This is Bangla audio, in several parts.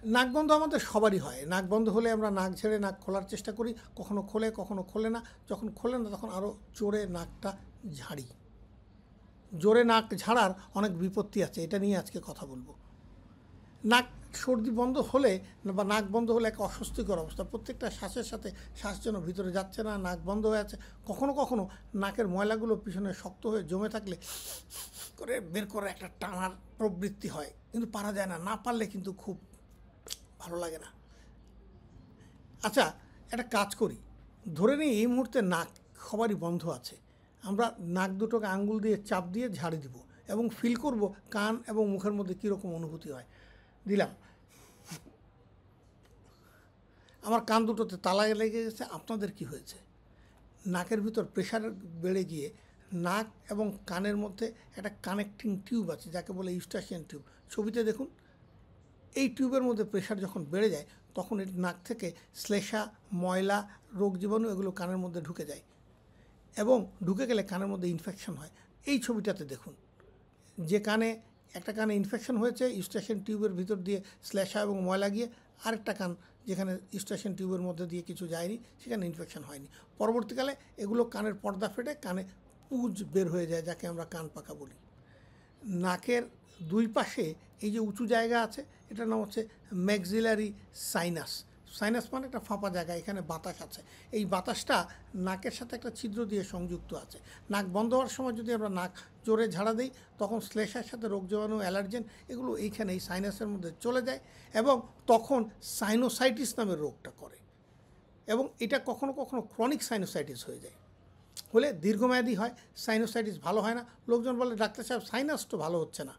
নাক বন্ধ আমাদের সবারই হয়। নাক বন্ধ হলে আমরা নাক ঝেড়ে নাক খোলার চেষ্টা করি, কখনো খোলে কখনো খোলে না। যখন খোলে না তখন আরও জোরে নাকটা ঝাড়ি। জোরে নাক ঝাড়ার অনেক বিপত্তি আছে, এটা নিয়ে আজকে কথা বলবো। নাক সর্দি বন্ধ হলে বা নাক বন্ধ হলে এক অস্বস্তিকর অবস্থা, প্রত্যেকটা শ্বাসের সাথে শ্বাস যেন ভিতরে যাচ্ছে না, নাক বন্ধ হয়ে আছে। কখনো কখনো নাকের ময়লাগুলো পিছনে শক্ত হয়ে জমে থাকলে করে বের করে একটা টানার প্রবৃত্তি হয়, কিন্তু পারা যায় না, না পারলে কিন্তু খুব ভালো লাগে না। আচ্ছা, একটা কাজ করি, ধরে নিই এই মুহূর্তে নাক সবারই বন্ধ আছে, আমরা নাক দুটোকে আঙ্গুল দিয়ে চাপ দিয়ে ঝাড়ি দিব এবং ফিল করব কান এবং মুখের মধ্যে কীরকম অনুভূতি হয়। দিলাম, আমার কান দুটোতে তালা লেগে গেছে। আপনাদের কি হয়েছে? নাকের ভিতর প্রেশার বেড়ে গিয়ে নাক এবং কানের মধ্যে একটা কানেক্টিং টিউব আছে যাকে বলে ইউস্টাশিয়ান টিউব। ছবিতে দেখুন, এই টিউবের মধ্যে প্রেশার যখন বেড়ে যায় তখন এটি নাক থেকে শ্লেষা, ময়লা, রোগ জীবাণু এগুলো কানের মধ্যে ঢুকে যায় এবং ঢুকে গেলে কানের মধ্যে ইনফেকশন হয়। এই ছবিটাতে দেখুন, যে কানে একটা কানে ইনফেকশন হয়েছে ইউস্টাশিয়ান টিউবের ভিতর দিয়ে শ্লেষা এবং ময়লা গিয়ে, আরেকটা কান যেখানে ইউস্টাশিয়ান টিউবের মধ্যে দিয়ে কিছু যায়নি সেখানে ইনফেকশন হয়নি। পরবর্তীকালে এগুলো কানের পর্দা ফেটে কানে পুঁজ বের হয়ে যায়, যাকে আমরা কান পাকা বলি। নাকের দুই পাশে এই যে উঁচু জায়গা আছে এটার নাম হচ্ছে ম্যাক্সিলারি সাইনাস। সাইনাস মানে একটা ফাঁপা জায়গা, এখানে বাতাস আছে। এই বাতাসটা নাকের সাথে একটা ছিদ্র দিয়ে সংযুক্ত আছে। নাক বন্ধ হওয়ার সময় যদি আমরা নাক জোরে ঝাড়া দিই তখন শ্লেষার সাথে রোগ জীবাণু, অ্যালার্জেন এগুলো এইখানে এই সাইনাসের মধ্যে চলে যায় এবং তখন সাইনোসাইটিস নামের রোগটা করে এবং এটা কখনো কখনো ক্রনিক সাইনোসাইটিস হয়ে যায়, হলে দীর্ঘমেয়াদী হয়। সাইনোসাইটিস ভালো হয় না। লোকজন বলে ডাক্তার সাহেব সাইনাস তো ভালো হচ্ছে না,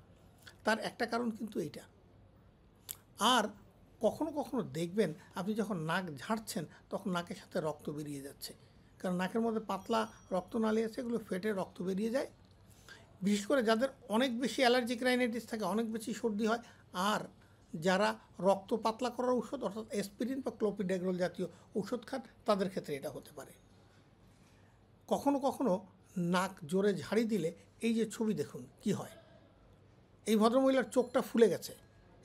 তার একটা কারণ কিন্তু এইটা। আর কখনো কখনো দেখবেন আপনি যখন নাক ঝাড়ছেন তখন নাকের সাথে রক্ত বেরিয়ে যাচ্ছে, কারণ নাকের মধ্যে পাতলা রক্তনালী আছে, এগুলো ফেটে রক্ত বেরিয়ে যায়। বিশেষ করে যাদের অনেক বেশি অ্যালার্জিক রাইনাইটিস থাকে, অনেক বেশি সর্দি হয়, আর যারা রক্ত পাতলা করার ঔষধ অর্থাৎ অ্যাসপিরিন বা ক্লোপিডাগ্রল জাতীয় ঔষধ খান তাদের ক্ষেত্রে এটা হতে পারে। কখনো কখনো নাক জোরে ঝাড়ি দিলে এই যে ছবি দেখুন কি হয়। এই ভদ্রমহিলার চোখটা ফুলে গেছে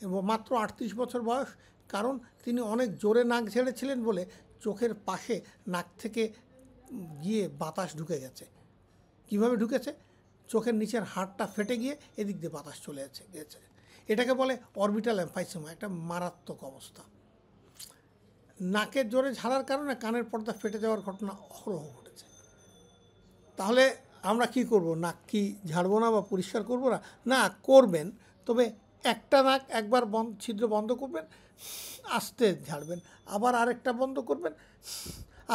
এবং মাত্র 38 বছর বয়স, কারণ তিনি অনেক জোরে নাক ঝেড়েছিলেন বলে চোখের পাশে নাক থেকে গিয়ে বাতাস ঢুকে গেছে। কিভাবে ঢুকেছে? চোখের নিচের হাড়টা ফেটে গিয়ে এদিক দিয়ে বাতাস চলে গেছে। এটাকে বলে অরবিটাল এমফাইসেমা, একটা মারাত্মক অবস্থা। নাকের জোরে ঝাড়ার কারণে কানের পর্দা ফেটে যাওয়ার ঘটনা অহরহ ঘটেছে। তাহলে আমরা কি করব? নাক কি ঝাড়বো না বা পরিষ্কার করব না? না, করবেন, তবে একটা নাক একবার ছিদ্র বন্ধ করবেন, আস্তে ঝাড়বেন, আবার আরেকটা বন্ধ করবেন,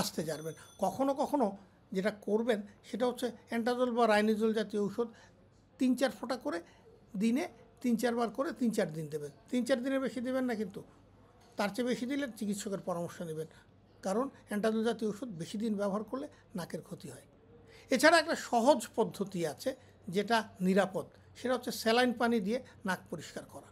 আস্তে ঝাড়বেন। কখনো কখনো যেটা করবেন সেটা হচ্ছে অ্যান্টাজল বা রাইনিজল জাতীয় ঔষধ 3-4 ফোঁটা করে দিনে 3-4 বার করে 3-4 দিন দেবেন। 3-4 দিনের বেশি দেবেন না, কিন্তু তার চেয়ে বেশি দিলে চিকিৎসকের পরামর্শ নেবেন, কারণ অ্যান্টাজল জাতীয় ওষুধ বেশি দিন ব্যবহার করলে নাকের ক্ষতি হয়। এছাড়া একটা সহজ পদ্ধতি আছে যেটা নিরাপদ, সেটা হচ্ছে স্যালাইন পানি দিয়ে নাক পরিষ্কার করা।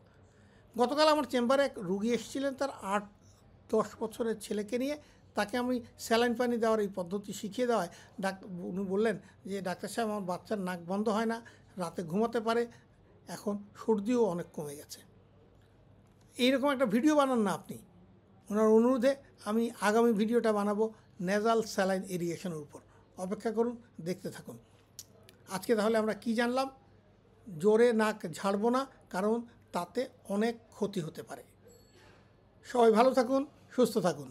গতকাল আমার চেম্বারে এক রুগী এসেছিলেন তার 8-10 বছরের ছেলেকে নিয়ে। তাকে আমি স্যালাইন পানি দেওয়ার এই পদ্ধতি শিখিয়ে দেওয়ায় উনি বললেন যে ডাক্তার সাহেব আমার বাচ্চার নাক বন্ধ হয় না, রাতে ঘুমাতে পারে, এখন সর্দিও অনেক কমে গেছে। এইরকম একটা ভিডিও বানান না আপনি। ওনার অনুরোধে আমি আগামী ভিডিওটা বানাবো নেজাল স্যালাইন এরিয়েশনের উপর। অপেক্ষা করুন, দেখতে থাকুন। আজকে তাহলে আমরা কি জানলাম? জোরে নাক ঝাড়বো না, কারণ তাতে অনেক ক্ষতি হতে পারে। সবাই ভালো থাকুন, সুস্থ থাকুন।